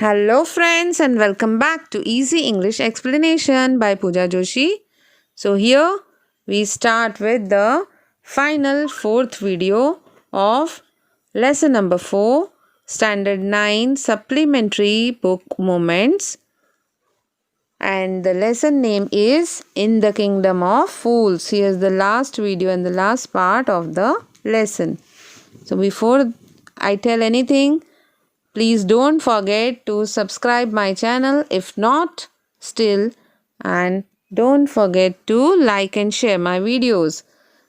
Hello friends and welcome back to Easy English Explanation by Pooja Joshi. So here we start with the final fourth video of lesson number 4, standard 9 supplementary book moments, and the lesson name is In the Kingdom of Fools. Here's the last video and the last part of the lesson. So before I tell anything, please don't forget to subscribe my channel if not still, and don't forget to like and share my videos,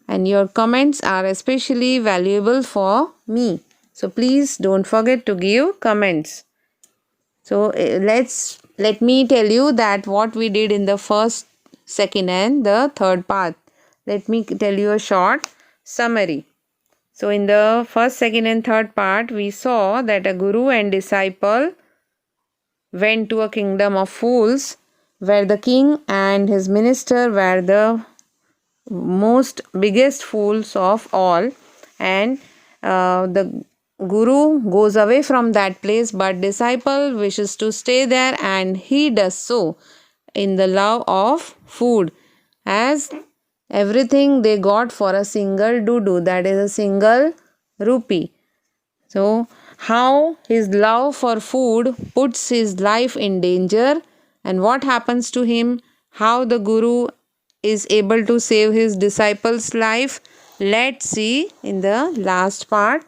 and your comments are especially valuable for me. So please don't forget to give comments. So let me tell you that what we did in the first, second and the third part. Let me tell you a short summary. So in the first, second and third part, we saw that a guru and disciple went to a kingdom of fools where the king and his minister were the most biggest fools of all, and the guru goes away from that place, but disciple wishes to stay there, and he does so in the love of food, as everything they got for a single dudu, that is a single rupee. So how his love for food puts his life in danger, and what happens to him, how the guru is able to save his disciples' life. Let's see in the last part.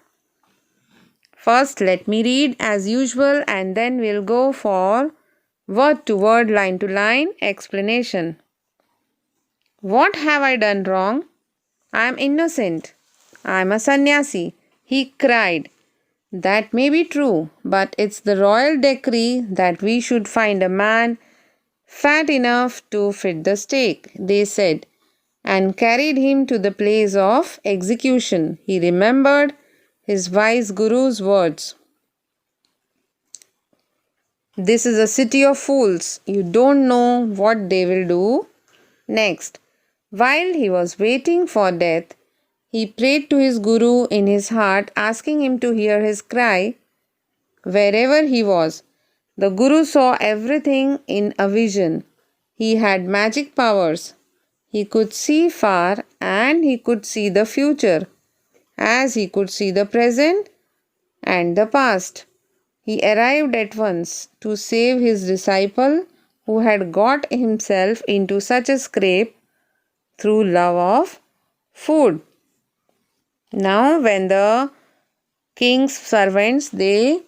First, let me read as usual, and then we'll go for word to word, line to line explanation. What have I done wrong? I am innocent. I am a sannyasi, he cried. That may be true, but it's the royal decree that we should find a man fat enough to fit the stake, they said, and carried him to the place of execution. He remembered his wise guru's words. This is a city of fools. You don't know what they will do next. While he was waiting for death, he prayed to his guru in his heart, asking him to hear his cry wherever he was. The guru saw everything in a vision. He had magic powers. He could see far and he could see the future, as he could see the present and the past. He arrived at once to save his disciple who had got himself into such a scrape through love of food. Now when the king's servants, they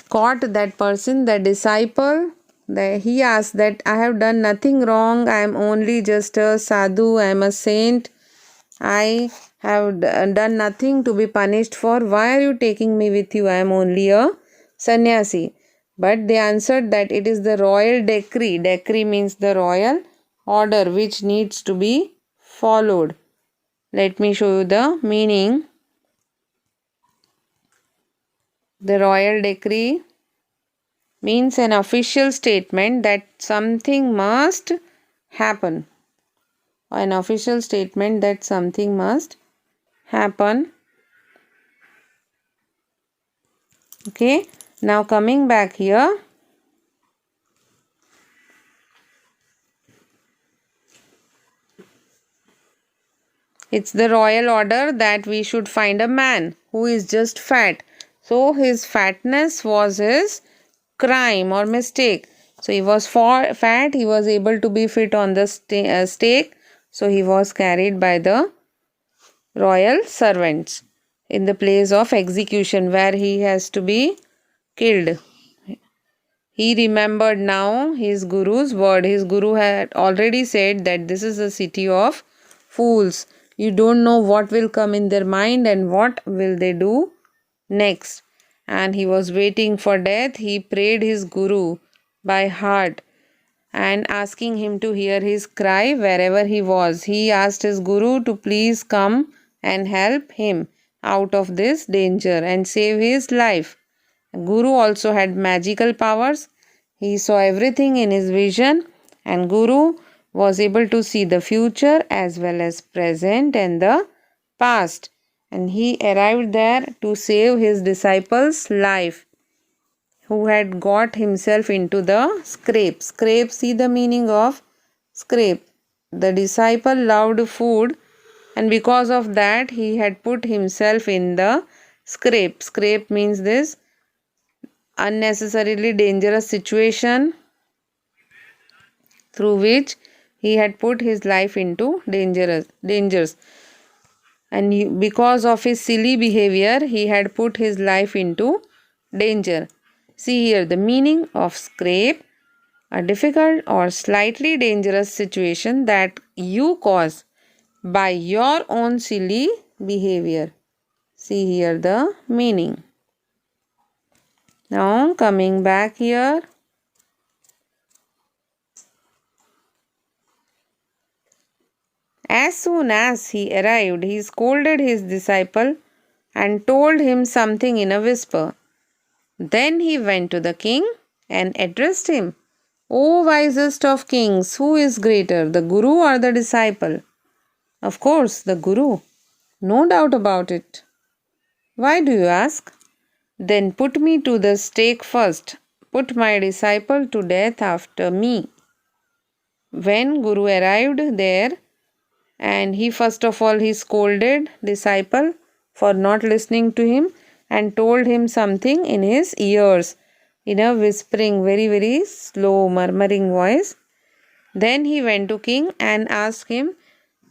caught that person, the disciple, he asked that I have done nothing wrong, I am only just a sadhu, I am a saint, I have done nothing to be punished for. Why are you taking me with you? I am only a sannyasi. But they answered that it is the royal decree. Decree means the royal order which needs to be followed. Let me show you the meaning. The royal decree means an official statement that something must happen. An official statement that something must happen. Okay, now coming back here. It's the royal order that we should find a man who is just fat. So his fatness was his crime or mistake. So he was fat, he was able to be fit on the stake. So he was carried by the royal servants in the place of execution where he has to be killed. He remembered now his guru's word. His guru had already said that this is a city of fools. You don't know what will come in their mind and what will they do next. And he was waiting for death. He prayed his guru by heart and asking him to hear his cry wherever he was. He asked his guru to please come and help him out of this danger and save his life. Guru also had magical powers. He saw everything in his vision, and Guru was able to see the future as well as present and the past. And he arrived there to save his disciples' life. who had got himself into the scrape. Scrape, see the meaning of scrape. The disciple loved food, and because of that he had put himself in the scrape. Scrape means this unnecessarily dangerous situation through which he had put his life into dangers, and because of his silly behavior he had put his life into danger. See here the meaning of scrape: a difficult or slightly dangerous situation that you cause by your own silly behavior. See here the meaning. Now coming back here. As soon as he arrived, he scolded his disciple and told him something in a whisper. Then he went to the king and addressed him. O wisest of kings, who is greater, the guru or the disciple? Of course, the guru. No doubt about it. Why do you ask? Then put me to the stake first. Put my disciple to death after me. When Guru arrived there, and he first of all he scolded disciple for not listening to him and told him something in his ears in a whispering, very slow murmuring voice. Then he went to king and asked him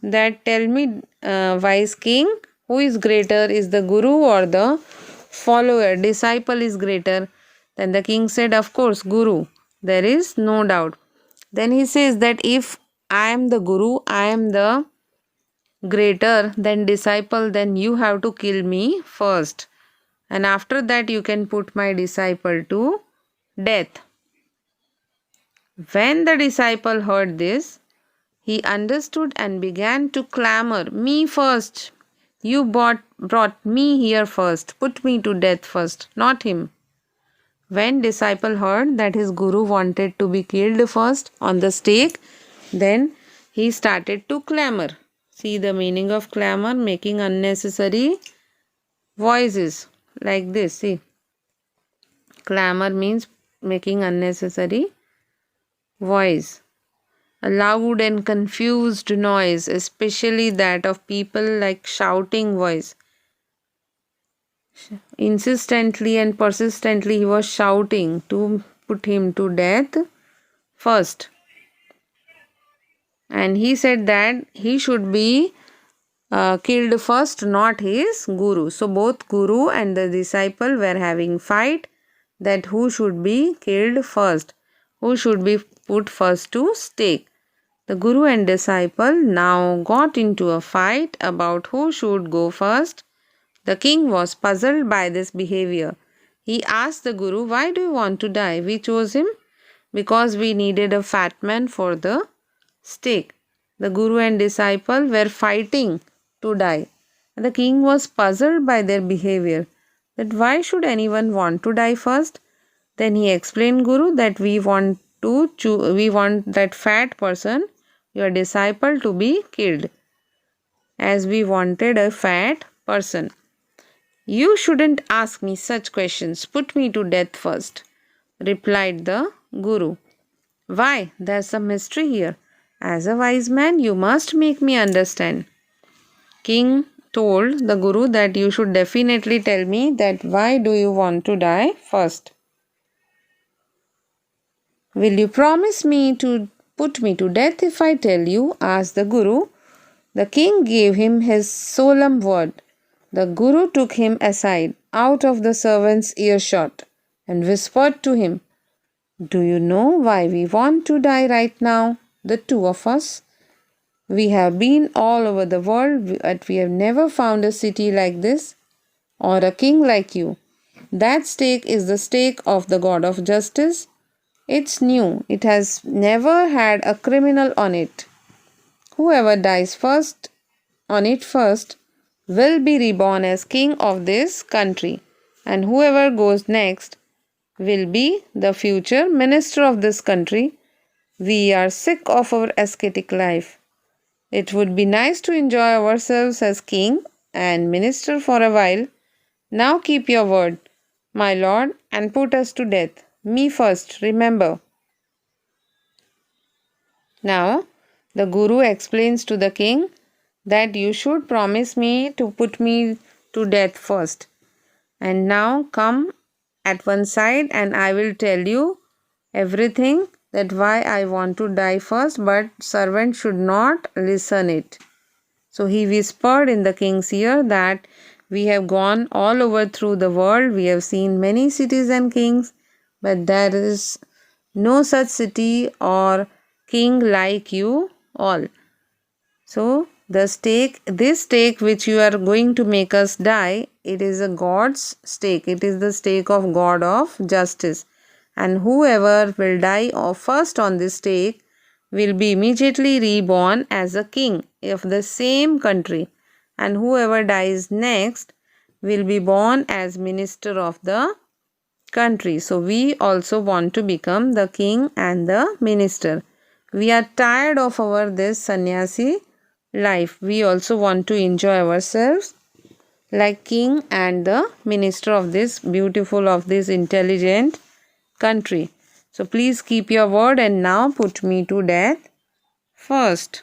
that, tell me, wise king, who is greater, is the guru or the follower? Disciple is greater. Then the king said, of course, guru. There is no doubt. Then he says that if I am the guru, I am the greater than disciple, then you have to kill me first, and after that you can put my disciple to death. When the disciple heard this, he understood and began to clamor, me first. You brought me here first. Put me to death first, not him. When disciple heard that his guru wanted to be killed first on the stake, then he started to clamor. See the meaning of clamor: making unnecessary voices like this. See, clamor means making unnecessary voice. A loud and confused noise, especially that of people, like shouting voice. Insistently and persistently he was shouting to put him to death first. And he said that he should be killed first, not his guru. So both guru and the disciple were having fight that who should be killed first, who should be put first to stake. The guru and disciple now got into a fight about who should go first. The king was puzzled by this behavior. He asked the guru, why do you want to die? We chose him because we needed a fat man for the stake. The guru and disciple were fighting to die. The king was puzzled by their behavior, that why should anyone want to die first? Then he explained Guru that we want that fat person, your disciple, to be killed, as we wanted a fat person. You shouldn't ask me such questions. Put me to death first, replied the Guru. Why? There's some mystery here. As a wise man, you must make me understand. King told the Guru that you should definitely tell me that why do you want to die first. Will you promise me to put me to death if I tell you? Asked the Guru. The king gave him his solemn word. The Guru took him aside out of the servant's earshot and whispered to him, do you know why we want to die right now, the two of us? We have been all over the world, but we have never found a city like this or a king like you. That stake is the stake of the God of justice. It's new. It has never had a criminal on it. Whoever dies first on it first will be reborn as king of this country, and whoever goes next will be the future minister of this country. We are sick of our ascetic life. It would be nice to enjoy ourselves as king and minister for a while. Now keep your word. my lord, and put us to death. Me first, remember. Now, the Guru explains to the king that you should promise me to put me to death first. And now come at one side and I will tell you everything that why I want to die first, but servant should not listen it. So he whispered in the king's ear that we have gone all over through the world, we have seen many cities and kings, but there is no such city or king like you all. So this stake which you are going to make us die, it is a God's stake. It is the stake of God of justice. And whoever will die first on this stake will be immediately reborn as a king of the same country. And whoever dies next will be born as minister of the country. So we also want to become the king and the minister. We are tired of our this sannyasi life. We also want to enjoy ourselves like king and the minister of this beautiful, of this intelligent country. So please keep your word and now put me to death first.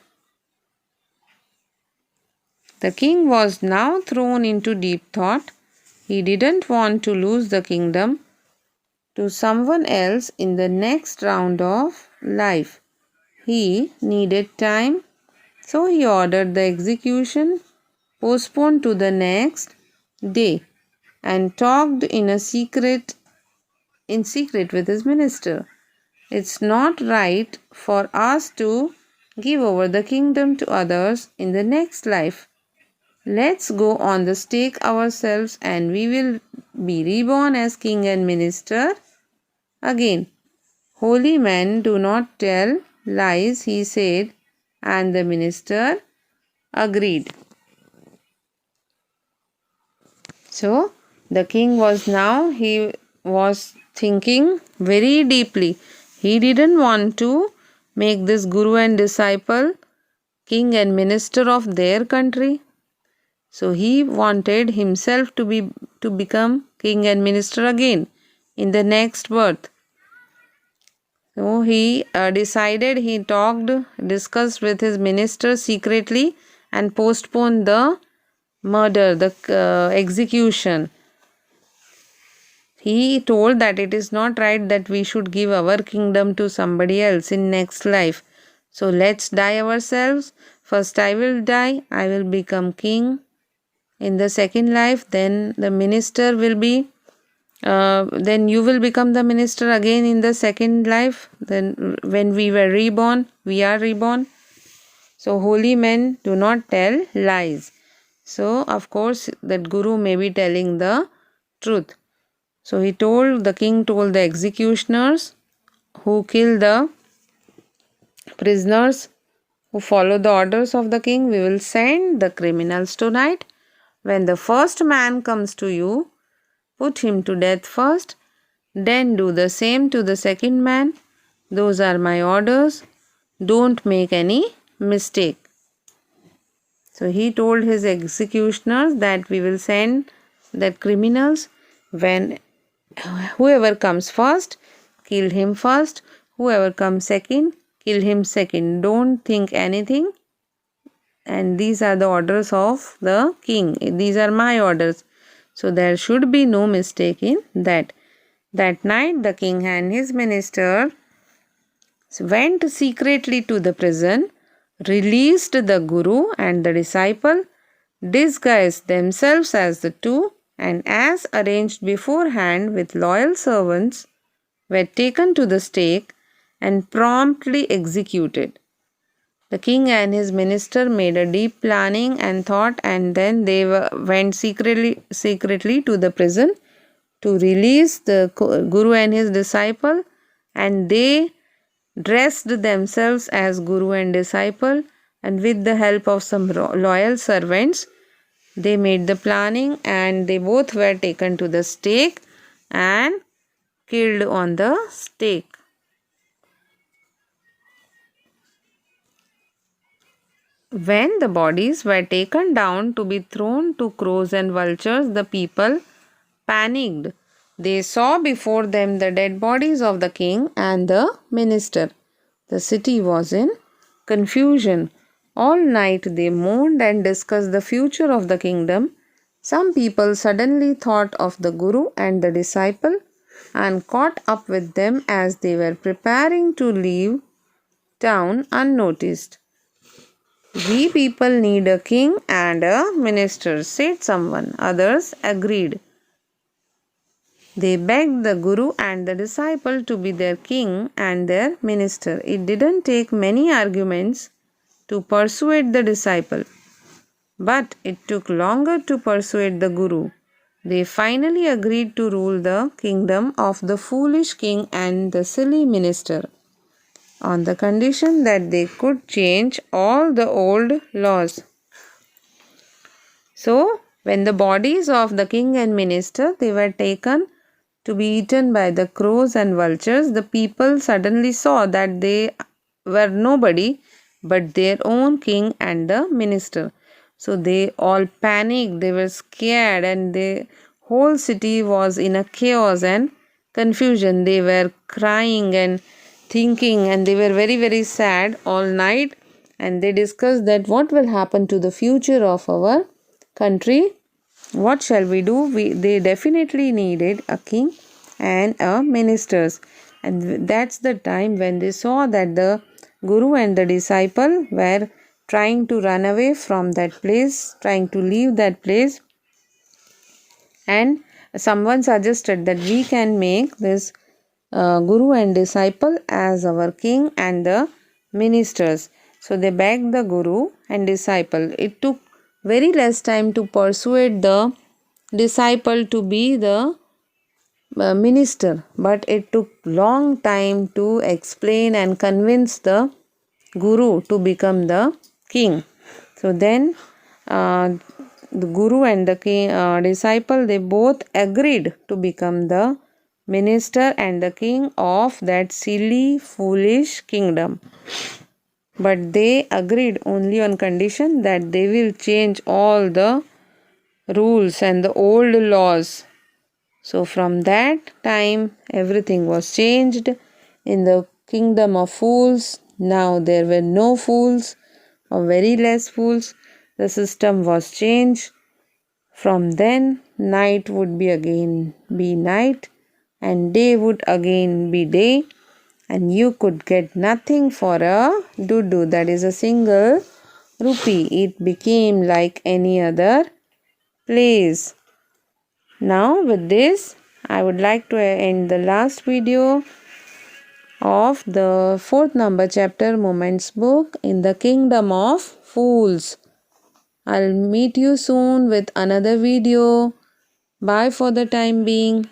The king was now thrown into deep thought. He didn't want to lose the kingdom to someone else in the next round of life. He needed time, so he ordered the execution postponed to the next day and talked in secret with his minister. It's not right for us to give over the kingdom to others in the next life. Let's go on the stake ourselves and we will be reborn as king and minister again. Holy men do not tell lies, he said, and the minister agreed. So the king he was thinking very deeply. He didn't want to make this guru and disciple king and minister of their country. So he wanted himself to become king and minister again in the next birth. So he discussed with his minister secretly and postponed the murder, the execution. He told that it is not right that we should give our kingdom to somebody else in next life. So let's die ourselves. First I will die, I will become king. In the second life, then the minister will be, then you will become the minister again in the second life. Then when we were reborn, we are reborn. So holy men do not tell lies. So of course that guru may be telling the truth. So the king told the executioners who kill the prisoners who follow the orders of the king, we will send the criminals tonight. When the first man comes to you, put him to death first, then do the same to the second man. Those are my orders. Don't make any mistake. So he told his executioners that we will send the criminals. When whoever comes first, kill him first. Whoever comes second, kill him second. Don't think anything. And these are the orders of the king. These are my orders. So there should be no mistake in that. That night the king and his minister went secretly to the prison, released the guru and the disciple, disguised themselves as the two, and as arranged beforehand with loyal servants, were taken to the stake and promptly executed. The king and his minister made a deep planning and thought, and then they went secretly to the prison to release the guru and his disciple, and they dressed themselves as guru and disciple, and with the help of some loyal servants they made the planning, and they both were taken to the stake and killed on the stake. When the bodies were taken down to be thrown to crows and vultures, the people panicked. They saw before them the dead bodies of the king and the minister. The city was in confusion. All night they mourned and discussed the future of the kingdom. Some people suddenly thought of the Guru and the disciple and caught up with them as they were preparing to leave town unnoticed. We people need a king and a minister, said someone. Others agreed. They begged the Guru and the disciple to be their king and their minister. It didn't take many arguments to persuade the disciple, but it took longer to persuade the Guru. They finally agreed to rule the kingdom of the foolish king and the silly minister on the condition that they could change all the old laws. So, when the bodies of the king and minister they were taken to be eaten by the crows and vultures, the people suddenly saw that they were nobody but their own king and the minister. So they all panicked, they were scared, and the whole city was in a chaos and confusion. They were crying and thinking, and they were very, very sad all night. And they discussed that what will happen to the future of our country. What shall we do? They definitely needed a king and a ministers. And that's the time when they saw that the Guru and the disciple were trying to run away from that place, trying to leave that place. And someone suggested that we can make this Guru and disciple as our king and the ministers. So they begged the Guru and disciple. It took very less time to persuade the disciple to be the minister, but it took long time to explain and convince the Guru to become the king. So then the Guru and the king, disciple, they both agreed to become the minister and the king of that silly, foolish kingdom. But they agreed only on condition that they will change all the rules and the old laws. So from that time, everything was changed in the kingdom of fools. Now there were no fools or very less fools. The system was changed. From then, night would be again be night and day would again be day, and you could get nothing for a dudu, that is a single rupee. It became like any other place. Now with this, I would like to end the last video of the 4th number chapter Moments book in the kingdom of fools. I'll meet you soon with another video. Bye for the time being.